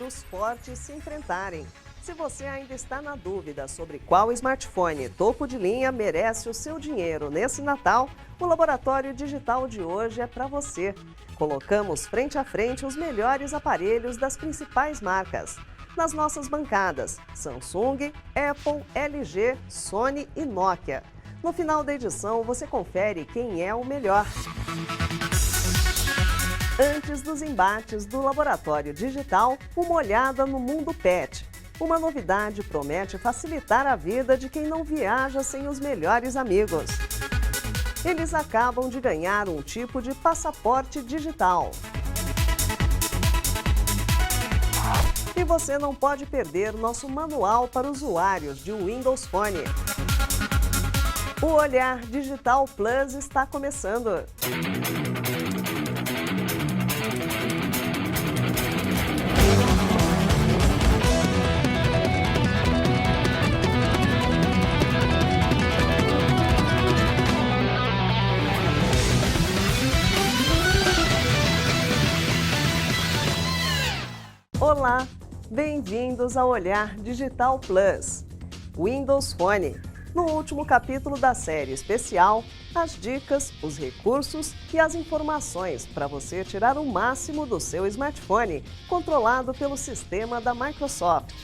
dos fortes se enfrentarem. Se você ainda está na dúvida sobre qual smartphone topo de linha merece o seu dinheiro nesse Natal, o Laboratório Digital de hoje é para você. Colocamos frente a frente os melhores aparelhos das principais marcas. Nas nossas bancadas, Samsung, Apple, LG, Sony e Nokia. No final da edição, você confere quem é o melhor. Antes dos embates do Laboratório Digital, uma olhada no mundo pet. Uma novidade promete facilitar a vida de quem não viaja sem os melhores amigos. Eles acabam de ganhar um tipo de passaporte digital. E você não pode perder nosso manual para usuários de Windows Phone. O Olhar Digital Plus está começando. Olá, bem-vindos ao Olhar Digital Plus, Windows Phone. No último capítulo da série especial, as dicas, os recursos e as informações para você tirar o máximo do seu smartphone, controlado pelo sistema da Microsoft.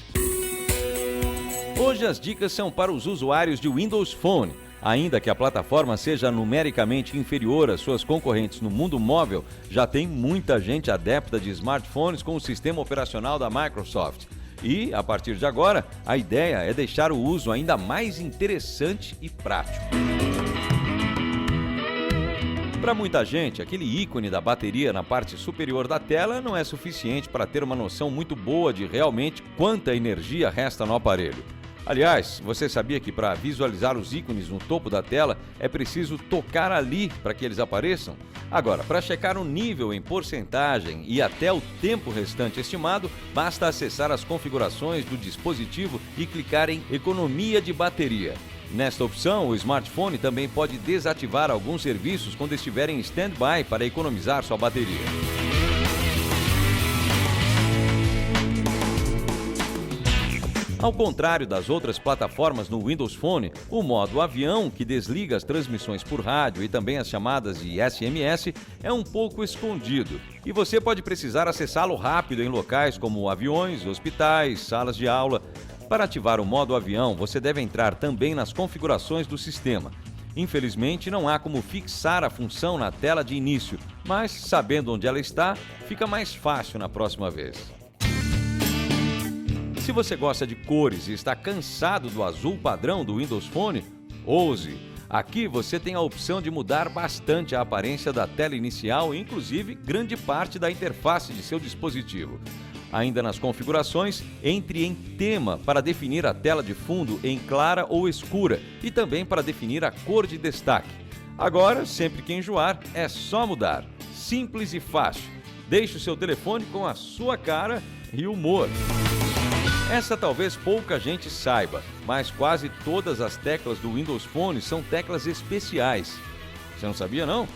Hoje as dicas são para os usuários de Windows Phone. Ainda que a plataforma seja numericamente inferior às suas concorrentes no mundo móvel, já tem muita gente adepta de smartphones com o sistema operacional da Microsoft. E, a partir de agora, a ideia é deixar o uso ainda mais interessante e prático. Para muita gente, aquele ícone da bateria na parte superior da tela não é suficiente para ter uma noção muito boa de realmente quanta energia resta no aparelho. Aliás, você sabia que para visualizar os ícones no topo da tela é preciso tocar ali para que eles apareçam? Agora, para checar o nível em porcentagem e até o tempo restante estimado, basta acessar as configurações do dispositivo e clicar em Economia de Bateria. Nesta opção, o smartphone também pode desativar alguns serviços quando estiver em stand-by para economizar sua bateria. Ao contrário das outras plataformas no Windows Phone, o modo avião, que desliga as transmissões por rádio e também as chamadas de SMS, é um pouco escondido. E você pode precisar acessá-lo rápido em locais como aviões, hospitais, salas de aula. Para ativar o modo avião, você deve entrar também nas configurações do sistema. Infelizmente, não há como fixar a função na tela de início, mas sabendo onde ela está, fica mais fácil na próxima vez. Se você gosta de cores e está cansado do azul padrão do Windows Phone, ouse! Aqui você tem a opção de mudar bastante a aparência da tela inicial e inclusive grande parte da interface de seu dispositivo. Ainda nas configurações, entre em tema para definir a tela de fundo em clara ou escura e também para definir a cor de destaque. Agora, sempre que enjoar, é só mudar. Simples e fácil. Deixe o seu telefone com a sua cara e humor. Essa talvez pouca gente saiba, mas quase todas as teclas do Windows Phone são teclas especiais. Você não sabia, não?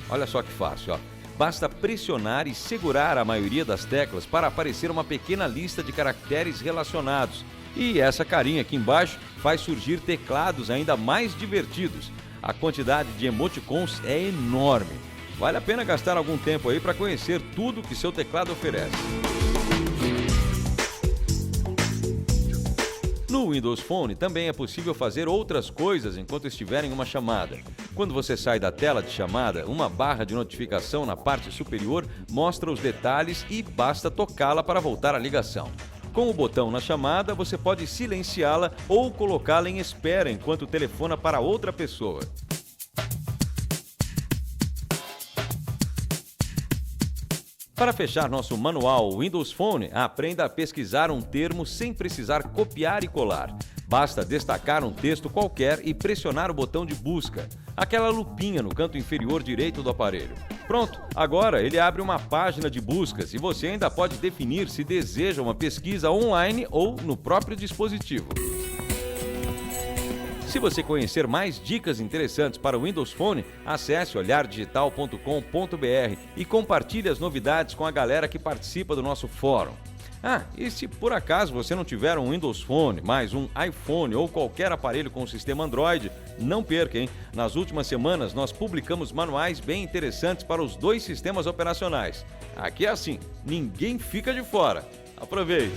Olha só que fácil, ó. Basta pressionar e segurar a maioria das teclas para aparecer uma pequena lista de caracteres relacionados. E essa carinha aqui embaixo faz surgir teclados ainda mais divertidos. A quantidade de emoticons é enorme. Vale a pena gastar algum tempo aí para conhecer tudo que seu teclado oferece. No Windows Phone também é possível fazer outras coisas enquanto estiver em uma chamada. Quando você sai da tela de chamada, uma barra de notificação na parte superior mostra os detalhes e basta tocá-la para voltar à ligação. Com o botão na chamada, você pode silenciá-la ou colocá-la em espera enquanto telefona para outra pessoa. Para fechar nosso manual Windows Phone, aprenda a pesquisar um termo sem precisar copiar e colar. Basta destacar um texto qualquer e pressionar o botão de busca, aquela lupinha no canto inferior direito do aparelho. Pronto, agora ele abre uma página de buscas e você ainda pode definir se deseja uma pesquisa online ou no próprio dispositivo. Se você conhecer mais dicas interessantes para o Windows Phone, acesse olhardigital.com.br e compartilhe as novidades com a galera que participa do nosso fórum. Ah, e se por acaso você não tiver um Windows Phone, mais um iPhone ou qualquer aparelho com o sistema Android, não perca, hein? Nas últimas semanas nós publicamos manuais bem interessantes para os dois sistemas operacionais. Aqui é assim, ninguém fica de fora. Aproveite!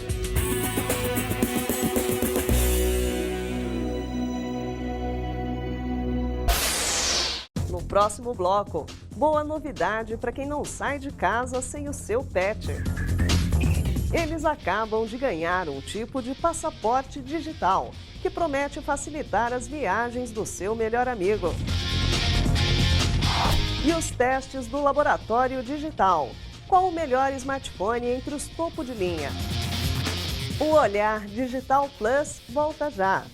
No próximo bloco, boa novidade para quem não sai de casa sem o seu pet. Eles acabam de ganhar um tipo de passaporte digital que promete facilitar as viagens do seu melhor amigo. E os testes do laboratório digital. Qual o melhor smartphone entre os topo de linha? O Olhar Digital Plus volta já.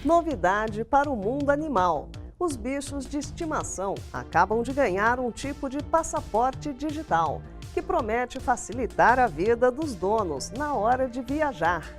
Novidade para o mundo animal. Os bichos de estimação acabam de ganhar um tipo de passaporte digital que promete facilitar a vida dos donos na hora de viajar.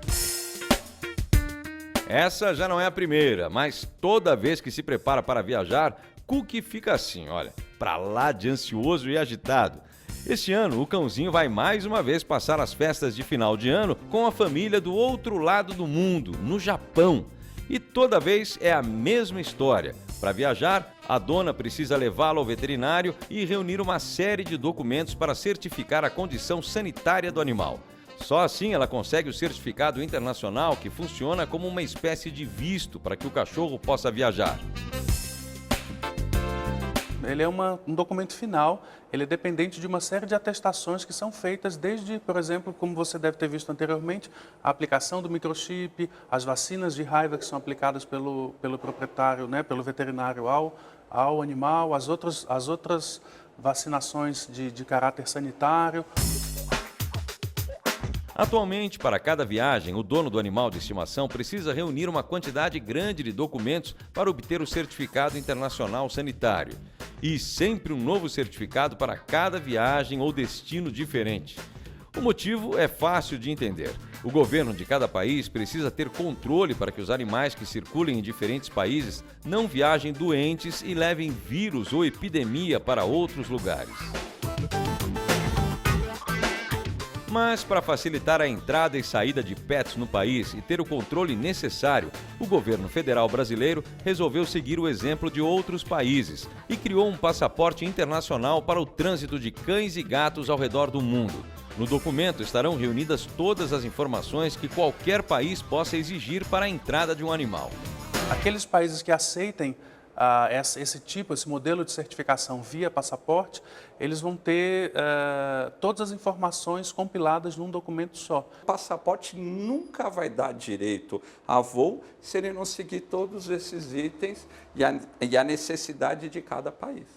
Essa já não é a primeira, mas toda vez que se prepara para viajar, Cookie fica assim, olha, pra lá de ansioso e agitado. Este ano, o cãozinho vai mais uma vez passar as festas de final de ano com a família do outro lado do mundo, no Japão. E toda vez é a mesma história. Para viajar, a dona precisa levá-lo ao veterinário e reunir uma série de documentos para certificar a condição sanitária do animal. Só assim ela consegue o certificado internacional, que funciona como uma espécie de visto para que o cachorro possa viajar. Ele é um documento final, ele é dependente de uma série de atestações que são feitas desde, por exemplo, como você deve ter visto anteriormente, a aplicação do microchip, as vacinas de raiva que são aplicadas pelo proprietário, né, pelo veterinário ao animal, as outras vacinações de caráter sanitário. Atualmente, para cada viagem, o dono do animal de estimação precisa reunir uma quantidade grande de documentos para obter o certificado internacional sanitário. E sempre um novo certificado para cada viagem ou destino diferente. O motivo é fácil de entender. O governo de cada país precisa ter controle para que os animais que circulem em diferentes países não viajem doentes e levem vírus ou epidemia para outros lugares. Mas, para facilitar a entrada e saída de pets no país e ter o controle necessário, o governo federal brasileiro resolveu seguir o exemplo de outros países e criou um passaporte internacional para o trânsito de cães e gatos ao redor do mundo. No documento estarão reunidas todas as informações que qualquer país possa exigir para a entrada de um animal. Aqueles países que aceitem esse modelo de certificação via passaporte, eles vão ter todas as informações compiladas num documento só. O passaporte nunca vai dar direito a voo se ele não seguir todos esses itens e a necessidade de cada país.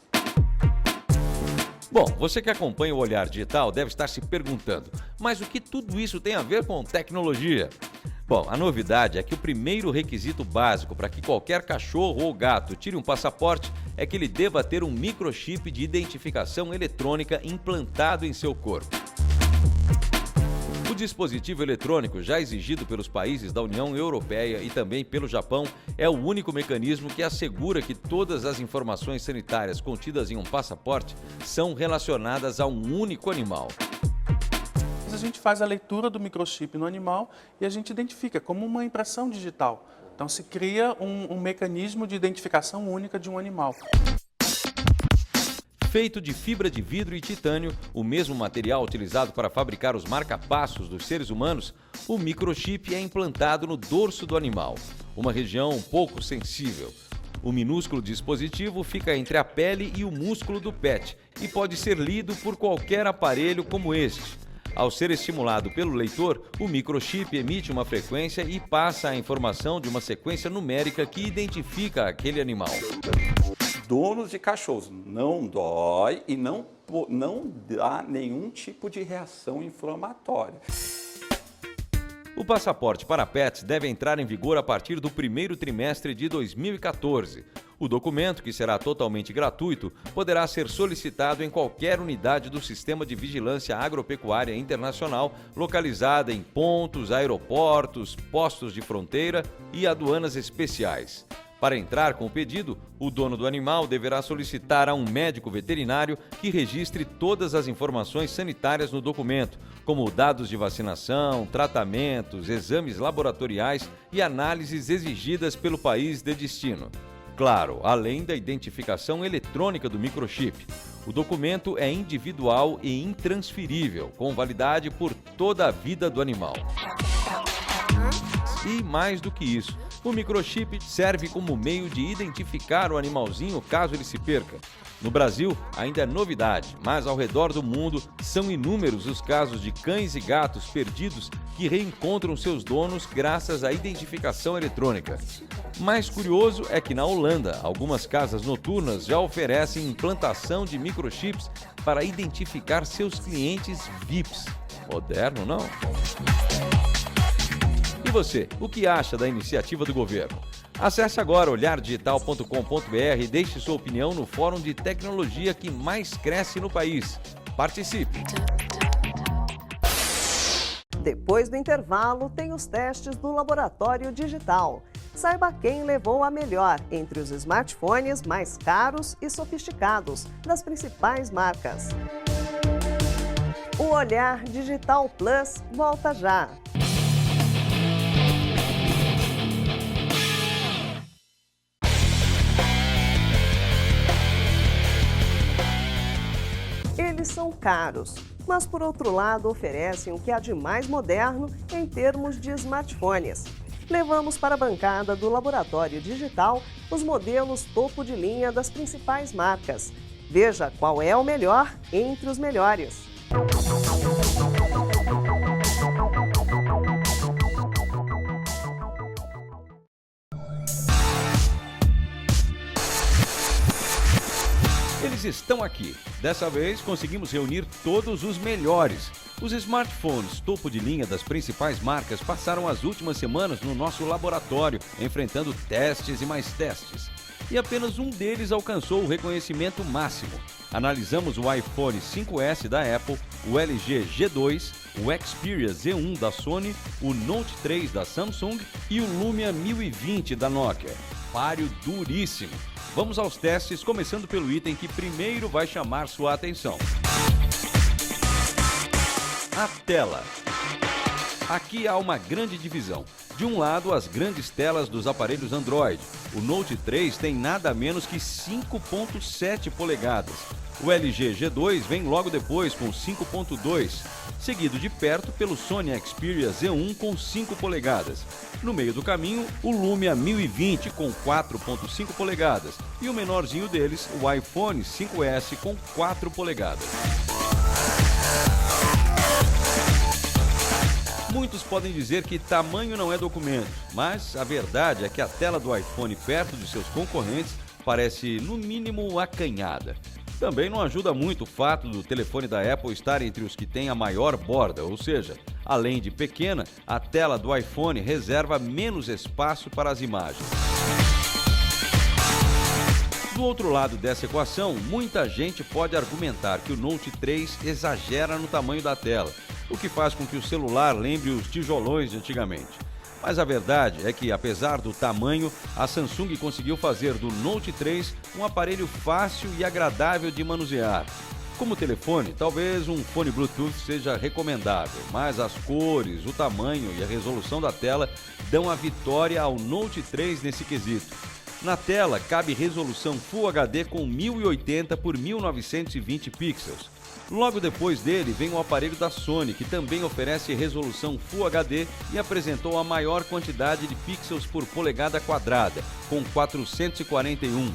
Bom, você que acompanha o Olhar Digital deve estar se perguntando, mas o que tudo isso tem a ver com tecnologia? Bom, a novidade é que o primeiro requisito básico para que qualquer cachorro ou gato tire um passaporte é que ele deva ter um microchip de identificação eletrônica implantado em seu corpo. O dispositivo eletrônico, já exigido pelos países da União Europeia e também pelo Japão, é o único mecanismo que assegura que todas as informações sanitárias contidas em um passaporte são relacionadas a um único animal. A gente faz a leitura do microchip no animal e a gente identifica como uma impressão digital. Então se cria um mecanismo de identificação única de um animal. Feito de fibra de vidro e titânio, o mesmo material utilizado para fabricar os marca-passos dos seres humanos, o microchip é implantado no dorso do animal, uma região um pouco sensível. O minúsculo dispositivo fica entre a pele e o músculo do pet e pode ser lido por qualquer aparelho como este. Ao ser estimulado pelo leitor, o microchip emite uma frequência e passa a informação de uma sequência numérica que identifica aquele animal. Donos de cachorros, não dói e não dá nenhum tipo de reação inflamatória. O passaporte para pets deve entrar em vigor a partir do primeiro trimestre de 2014. O documento, que será totalmente gratuito, poderá ser solicitado em qualquer unidade do Sistema de Vigilância Agropecuária Internacional, localizada em pontos, aeroportos, postos de fronteira e aduanas especiais. Para entrar com o pedido, o dono do animal deverá solicitar a um médico veterinário que registre todas as informações sanitárias no documento, como dados de vacinação, tratamentos, exames laboratoriais e análises exigidas pelo país de destino. Claro, além da identificação eletrônica do microchip. O documento é individual e intransferível, com validade por toda a vida do animal. E mais do que isso, o microchip serve como meio de identificar o animalzinho caso ele se perca. No Brasil, ainda é novidade, mas ao redor do mundo são inúmeros os casos de cães e gatos perdidos que reencontram seus donos graças à identificação eletrônica. Mais curioso é que na Holanda, algumas casas noturnas já oferecem implantação de microchips para identificar seus clientes VIPs. Moderno, não? E você, o que acha da iniciativa do governo? Acesse agora olhardigital.com.br e deixe sua opinião no fórum de tecnologia que mais cresce no país. Participe! Depois do intervalo, tem os testes do Laboratório Digital. Saiba quem levou a melhor entre os smartphones mais caros e sofisticados das principais marcas. O Olhar Digital Plus volta já. Eles são caros, mas por outro lado oferecem o que há de mais moderno em termos de smartphones. Levamos para a bancada do Laboratório Digital os modelos topo de linha das principais marcas. Veja qual é o melhor entre os melhores. Eles estão aqui. Dessa vez, conseguimos reunir todos os melhores. Os smartphones topo de linha das principais marcas passaram as últimas semanas no nosso laboratório, enfrentando testes e mais testes. E apenas um deles alcançou o reconhecimento máximo. Analisamos o iPhone 5S da Apple, o LG G2, o Xperia Z1 da Sony, o Note 3 da Samsung e o Lumia 1020 da Nokia. Páreo duríssimo. Vamos aos testes, começando pelo item que primeiro vai chamar sua atenção. A tela. Aqui há uma grande divisão. De um lado, as grandes telas dos aparelhos Android. O Note 3 tem nada menos que 5.7 polegadas. O LG G2 vem logo depois com 5.2, seguido de perto pelo Sony Xperia Z1 com 5 polegadas. No meio do caminho, o Lumia 1020 com 4.5 polegadas e o menorzinho deles, o iPhone 5S com 4 polegadas. Muitos podem dizer que tamanho não é documento, mas a verdade é que a tela do iPhone perto de seus concorrentes parece, no mínimo, acanhada. Também não ajuda muito o fato do telefone da Apple estar entre os que têm a maior borda, ou seja, além de pequena, a tela do iPhone reserva menos espaço para as imagens. Do outro lado dessa equação, muita gente pode argumentar que o Note 3 exagera no tamanho da tela, o que faz com que o celular lembre os tijolões de antigamente. Mas a verdade é que, apesar do tamanho, a Samsung conseguiu fazer do Note 3 um aparelho fácil e agradável de manusear. Como telefone, talvez um fone Bluetooth seja recomendável, mas as cores, o tamanho e a resolução da tela dão a vitória ao Note 3 nesse quesito. Na tela, cabe resolução Full HD com 1080 por 1920 pixels. Logo depois dele vem o aparelho da Sony, que também oferece resolução Full HD e apresentou a maior quantidade de pixels por polegada quadrada, com 441.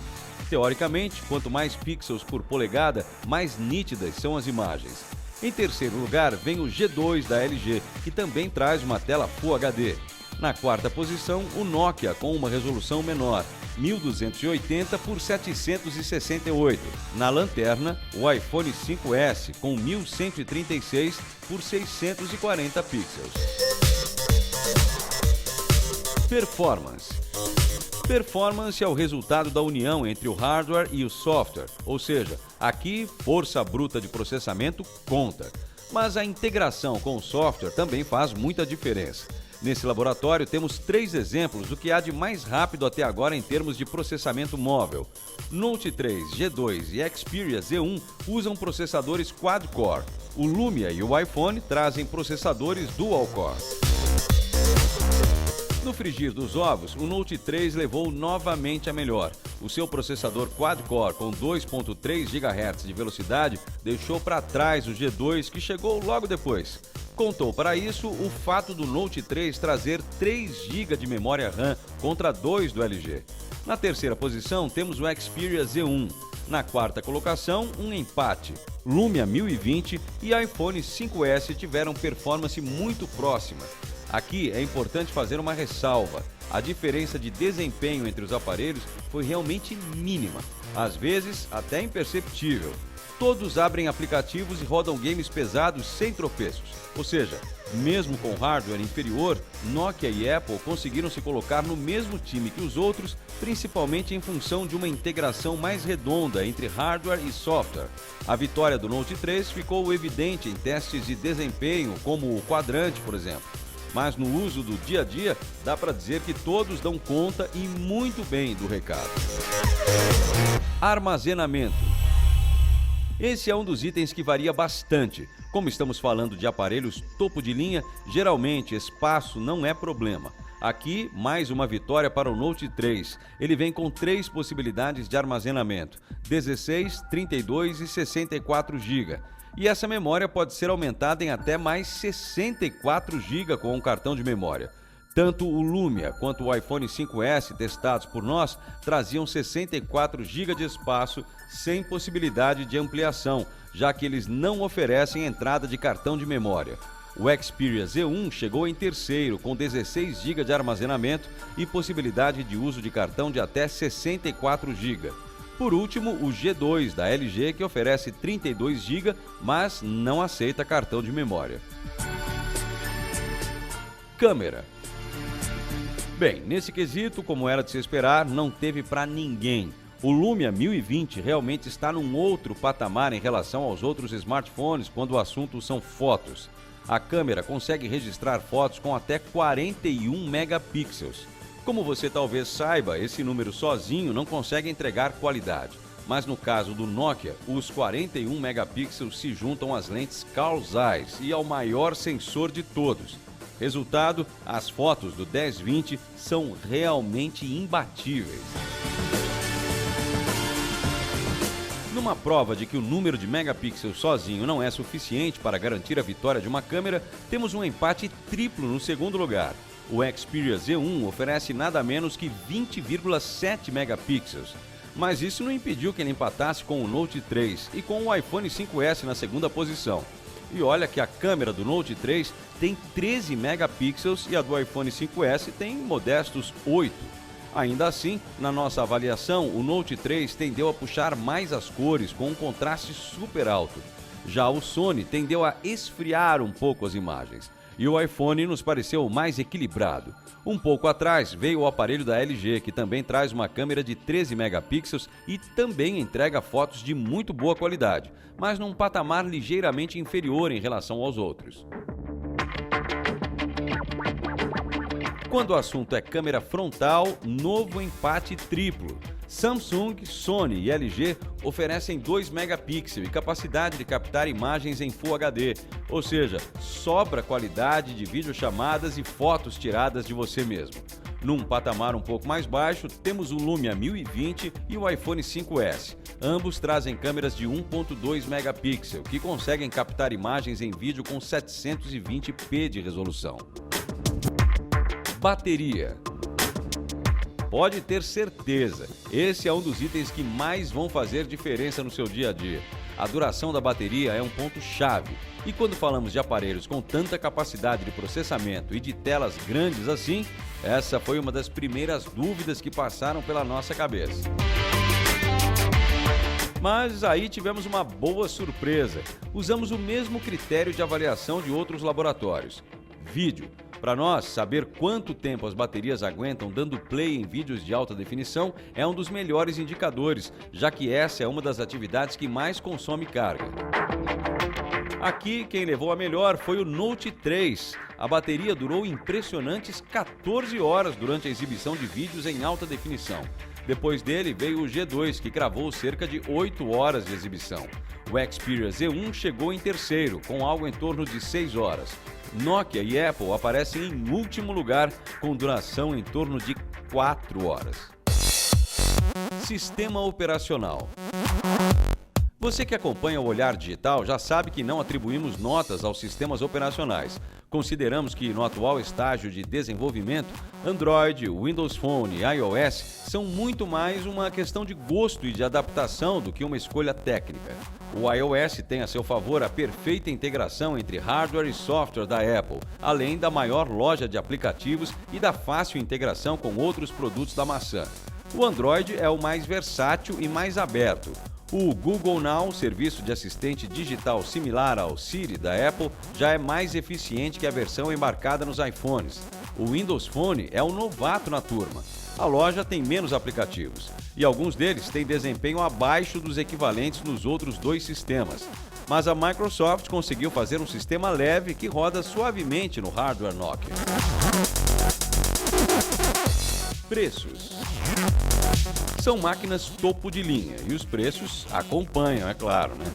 Teoricamente, quanto mais pixels por polegada, mais nítidas são as imagens. Em terceiro lugar, vem o G2 da LG, que também traz uma tela Full HD. Na quarta posição, o Nokia, com uma resolução menor, 1280 por 768. Na lanterna, o iPhone 5S, com 1136 por 640 pixels. Performance. Performance é o resultado da união entre o hardware e o software, ou seja, aqui força bruta de processamento conta, mas a integração com o software também faz muita diferença. Nesse laboratório temos 3 exemplos do que há de mais rápido até agora em termos de processamento móvel. Note 3, G2 e Xperia Z1 usam processadores quad-core. O Lumia e o iPhone trazem processadores dual-core. No frigir dos ovos, o Note 3 levou novamente a melhor. O seu processador quad-core com 2.3 GHz de velocidade deixou para trás o G2, que chegou logo depois. Contou para isso o fato do Note 3 trazer 3 GB de memória RAM contra 2 do LG. Na terceira posição temos o Xperia Z1. Na quarta colocação, um empate. Lumia 1020 e iPhone 5S tiveram performance muito próxima. Aqui é importante fazer uma ressalva. A diferença de desempenho entre os aparelhos foi realmente mínima, às vezes até imperceptível. Todos abrem aplicativos e rodam games pesados sem tropeços. Ou seja, mesmo com hardware inferior, Nokia e Apple conseguiram se colocar no mesmo time que os outros, principalmente em função de uma integração mais redonda entre hardware e software. A vitória do Note 3 ficou evidente em testes de desempenho, como o quadrante, por exemplo. Mas no uso do dia a dia, dá para dizer que todos dão conta e muito bem do recado. Armazenamento. Esse é um dos itens que varia bastante. Como estamos falando de aparelhos topo de linha, geralmente espaço não é problema. Aqui, mais uma vitória para o Note 3. Ele vem com 3 possibilidades de armazenamento: 16, 32 e 64 GB. E essa memória pode ser aumentada em até mais 64 GB com um cartão de memória. Tanto o Lumia quanto o iPhone 5S testados por nós traziam 64 GB de espaço sem possibilidade de ampliação, já que eles não oferecem entrada de cartão de memória. O Xperia Z1 chegou em terceiro com 16 GB de armazenamento e possibilidade de uso de cartão de até 64 GB. Por último, o G2 da LG, que oferece 32 GB, mas não aceita cartão de memória. Câmera. Bem, nesse quesito, como era de se esperar, não teve para ninguém. O Lumia 1020 realmente está num outro patamar em relação aos outros smartphones quando o assunto são fotos. A câmera consegue registrar fotos com até 41 megapixels. Como você talvez saiba, esse número sozinho não consegue entregar qualidade. Mas no caso do Nokia, os 41 megapixels se juntam às lentes Carl Zeiss e ao maior sensor de todos. Resultado, as fotos do 1020 são realmente imbatíveis. Numa prova de que o número de megapixels sozinho não é suficiente para garantir a vitória de uma câmera, temos um empate triplo no segundo lugar. O Xperia Z1 oferece nada menos que 20,7 megapixels. Mas isso não impediu que ele empatasse com o Note 3 e com o iPhone 5S na segunda posição. E olha que a câmera do Note 3 tem 13 megapixels e a do iPhone 5S tem modestos 8. Ainda assim, na nossa avaliação, o Note 3 tendeu a puxar mais as cores com um contraste super alto. Já o Sony tendeu a esfriar um pouco as imagens. E o iPhone nos pareceu mais equilibrado. Um pouco atrás veio o aparelho da LG, que também traz uma câmera de 13 megapixels e também entrega fotos de muito boa qualidade, mas num patamar ligeiramente inferior em relação aos outros. Quando o assunto é câmera frontal, novo empate triplo. Samsung, Sony e LG oferecem 2 megapixels e capacidade de captar imagens em Full HD, ou seja, sobra qualidade de videochamadas e fotos tiradas de você mesmo. Num patamar um pouco mais baixo, temos o Lumia 1020 e o iPhone 5S. Ambos trazem câmeras de 1.2 megapixels, que conseguem captar imagens em vídeo com 720p de resolução. Bateria. Pode ter certeza, esse é um dos itens que mais vão fazer diferença no seu dia a dia. A duração da bateria é um ponto-chave. E quando falamos de aparelhos com tanta capacidade de processamento e de telas grandes assim, essa foi uma das primeiras dúvidas que passaram pela nossa cabeça. Mas aí tivemos uma boa surpresa. Usamos o mesmo critério de avaliação de outros laboratórios: vídeo. Para nós, saber quanto tempo as baterias aguentam dando play em vídeos de alta definição é um dos melhores indicadores, já que essa é uma das atividades que mais consome carga. Aqui, quem levou a melhor foi o Note 3. A bateria durou impressionantes 14 horas durante a exibição de vídeos em alta definição. Depois dele veio o G2, que cravou cerca de 8 horas de exibição. O Xperia Z1 chegou em terceiro, com algo em torno de 6 horas. Nokia e Apple aparecem em último lugar, com duração em torno de 4 horas. Sistema operacional. Você que acompanha o Olhar Digital já sabe que não atribuímos notas aos sistemas operacionais. Consideramos que, no atual estágio de desenvolvimento, Android, Windows Phone e iOS são muito mais uma questão de gosto e de adaptação do que uma escolha técnica. O iOS tem a seu favor a perfeita integração entre hardware e software da Apple, além da maior loja de aplicativos e da fácil integração com outros produtos da maçã. O Android é o mais versátil e mais aberto. O Google Now, serviço de assistente digital similar ao Siri da Apple, já é mais eficiente que a versão embarcada nos iPhones. O Windows Phone é um novato na turma. A loja tem menos aplicativos e alguns deles têm desempenho abaixo dos equivalentes nos outros dois sistemas. Mas a Microsoft conseguiu fazer um sistema leve que roda suavemente no hardware Nokia. Preços. São máquinas topo de linha e os preços acompanham, é claro, né?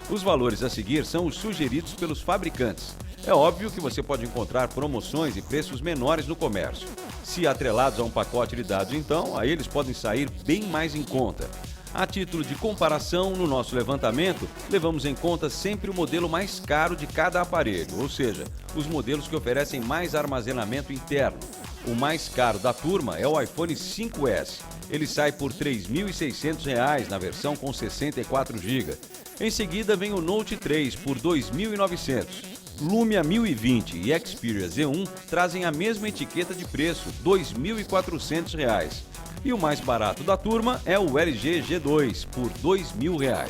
Os valores a seguir são os sugeridos pelos fabricantes. É óbvio que você pode encontrar promoções e preços menores no comércio. Se atrelados a um pacote de dados, então, aí eles podem sair bem mais em conta. A título de comparação, no nosso levantamento, levamos em conta sempre o modelo mais caro de cada aparelho, ou seja, os modelos que oferecem mais armazenamento interno. O mais caro da turma é o iPhone 5S. Ele sai por R$ 3.600 na versão com 64 GB. Em seguida vem o Note 3 por R$ 2.900. Lumia 1020 e Xperia Z1 trazem a mesma etiqueta de preço, R$ 2.400. E o mais barato da turma é o LG G2 por R$ 2.000.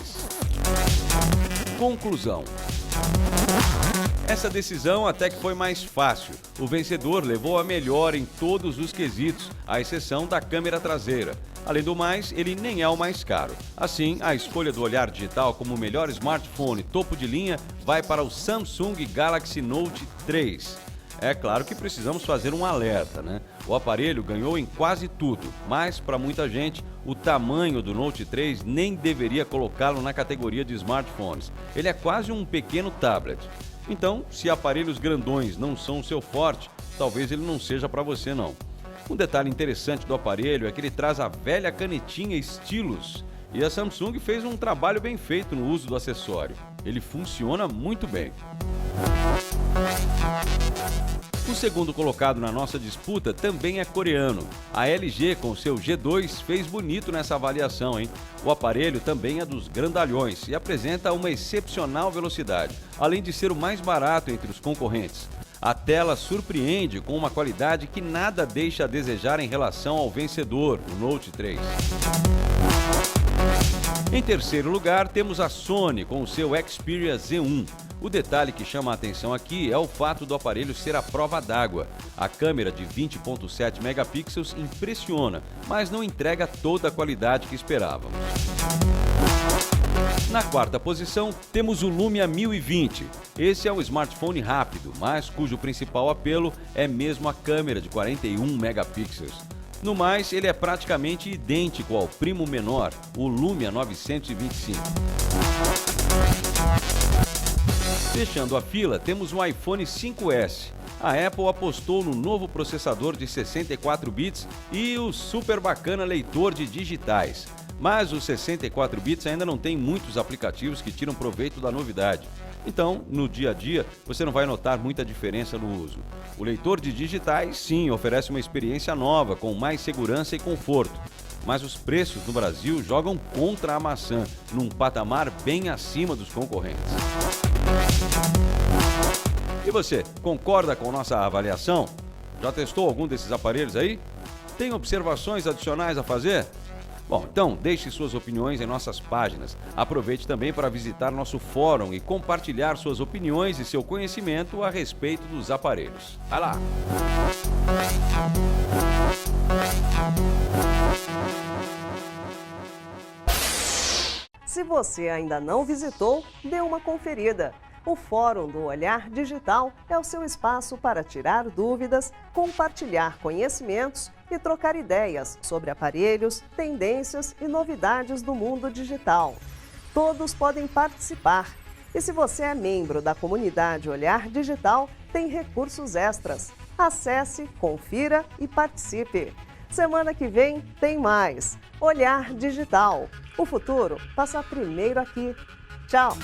Conclusão. Essa decisão até que foi mais fácil. O vencedor levou a melhor em todos os quesitos, à exceção da câmera traseira. Além do mais, ele nem é o mais caro. Assim, a escolha do Olhar Digital como o melhor smartphone topo de linha vai para o Samsung Galaxy Note 3. É claro que precisamos fazer um alerta, né? O aparelho ganhou em quase tudo, mas para muita gente, o tamanho do Note 3 nem deveria colocá-lo na categoria de smartphones. Ele é quase um pequeno tablet. Então, se aparelhos grandões não são o seu forte, talvez ele não seja para você não. Um detalhe interessante do aparelho é que ele traz a velha canetinha Stylus e a Samsung fez um trabalho bem feito no uso do acessório. Ele funciona muito bem. O segundo colocado na nossa disputa também é coreano. A LG, com seu G2, fez bonito nessa avaliação, hein? O aparelho também é dos grandalhões e apresenta uma excepcional velocidade, além de ser o mais barato entre os concorrentes. A tela surpreende com uma qualidade que nada deixa a desejar em relação ao vencedor, o Note 3. Em terceiro lugar, temos a Sony com o seu Xperia Z1. O detalhe que chama a atenção aqui é o fato do aparelho ser à prova d'água. A câmera de 20.7 megapixels impressiona, mas não entrega toda a qualidade que esperávamos. Na quarta posição, temos o Lumia 1020. Esse é um smartphone rápido, mas cujo principal apelo é mesmo a câmera de 41 megapixels. No mais, ele é praticamente idêntico ao primo menor, o Lumia 925. Fechando a fila, temos o iPhone 5S. A Apple apostou no novo processador de 64 bits e o super bacana leitor de digitais. Mas os 64 bits ainda não tem muitos aplicativos que tiram proveito da novidade. Então, no dia a dia, você não vai notar muita diferença no uso. O leitor de digitais, sim, oferece uma experiência nova, com mais segurança e conforto. Mas os preços no Brasil jogam contra a maçã, num patamar bem acima dos concorrentes. E você, concorda com nossa avaliação? Já testou algum desses aparelhos aí? Tem observações adicionais a fazer? Bom, então deixe suas opiniões em nossas páginas. Aproveite também para visitar nosso fórum e compartilhar suas opiniões e seu conhecimento a respeito dos aparelhos. Vai lá! Se você ainda não visitou, dê uma conferida. O Fórum do Olhar Digital é o seu espaço para tirar dúvidas, compartilhar conhecimentos e trocar ideias sobre aparelhos, tendências e novidades do mundo digital. Todos podem participar. E se você é membro da comunidade Olhar Digital, tem recursos extras. Acesse, confira e participe. Semana que vem tem mais. Olhar Digital. O futuro passa primeiro aqui. Tchau!